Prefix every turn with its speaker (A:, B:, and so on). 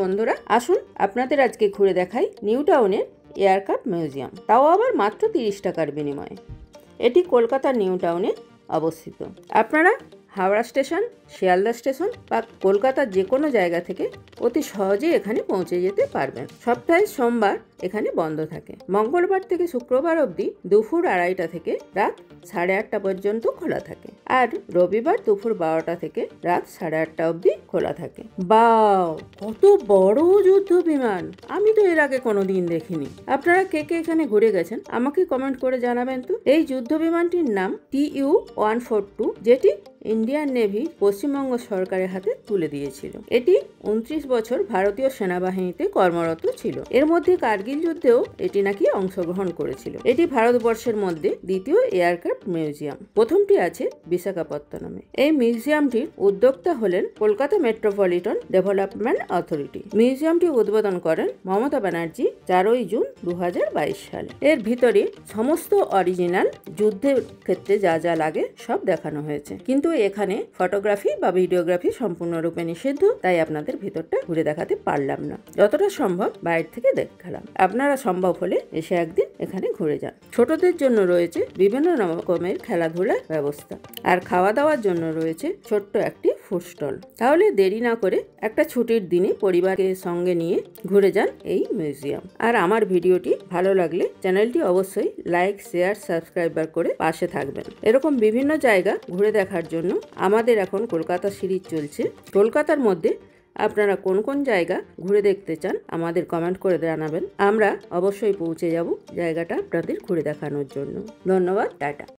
A: বন্ধুরা, আসুন আপনাদের আজকে ঘুরে দেখাই নিউ টাউনের এয়ারক্রাফট মিউজিয়াম, তাও আবার মাত্র 30 টাকার বিনিময়ে। এটি কলকাতার নিউ টাউনে অবস্থিত। আপনারা হাওড়া স্টেশন, শিয়ালদা স্টেশন বা কলকাতার যে কোনো জায়গা থেকে অতি সহজেই এখানে পৌঁছে যেতে পারবেন। সপ্তাহে সোমবার এখানে বন্ধ থাকে। মঙ্গলবার থেকে শুক্রবার অবধি দুপুর 2:30 থেকে রাত 8:30 পর্যন্ত খোলা থাকে, আর রবিবার দুপুর 12টা থেকে রাত 8:30 অবধি খোলা থাকে। বাও, কত বড় যুদ্ধ বিমান! আমি তো এর আগে কোনোদিন দেখিনি। আপনারা কে কে এখানে ঘুরে গেছেন আমাকে কমেন্ট করে জানাবেন তো। এই যুদ্ধ বিমানটির নাম TU-142, যেটি ইন্ডিয়ান নেভি পশ্চিমবঙ্গ সরকারের হাতে তুলে দিয়েছিল। এটি 29 বছর ভারতীয় সেনাবাহিনীতে কর্মরত ছিল। এর মধ্যে কার্গিল যুদ্ধেও এটি নাকি অংশগ্রহণ করেছিল। এটি ভারতবর্ষের মধ্যে দ্বিতীয় এয়ারক্রাফট মিউজিয়াম। প্রথমটি আছে বিশাখাপত্তনমে। এই মিউজিয়ামটির উদ্যোক্তা হলেন কলকাতা মেট্রোপলিটন ডেভেলপমেন্ট অথরিটি। মিউজিয়ামটি উদ্বোধন করেন মমতা ব্যানার্জি 4ই জুন 2022 সালে। এর ভিতরে সমস্ত অরিজিনাল যুদ্ধের ক্ষেত্রে যা যা লাগে সব দেখানো হয়েছে, কিন্তু এখানে ফটোগ্রাফি বা ভিডিওগ্রাফি সম্পূর্ণরূপে নিষিদ্ধ, তাই আপনাদের ভিতরটা ঘুরে দেখাতে পারলাম না। যতটা সম্ভব বাইরে থেকে দেখালাম। আপনারা সম্ভব হলে এসে একদিন এখানে ঘুরে যান। ছোটদের জন্য রয়েছে বিভিন্ন রকমের খেলাধুলার ব্যবস্থা, আর খাওয়া দাওয়ার জন্য রয়েছে ছোট্ট একটি ফুড স্টল। তাহলে দেরি না করে একটা ছুটির দিনে পরিবারকে সঙ্গে নিয়ে ঘুরে যান এই মিউজিয়াম। আর আমার ভিডিওটি ভালো লাগলে চ্যানেলটি অবশ্যই লাইক, শেয়ার, সাবস্ক্রাইবার করে পাশে থাকবেন। এরকম বিভিন্ন জায়গা ঘুরে দেখার জন্য আমাদের এখন কলকাতা সিরিজ চলছে। কলকাতার মধ্যে আপনারা কোন কোন জায়গা ঘুরে দেখতে চান আমাদের কমেন্ট করে জানাবেন। আমরা অবশ্যই পৌঁছে যাব জায়গাটা আপনাদের ঘুরে দেখানোর জন্য। ধন্যবাদ, টাটা।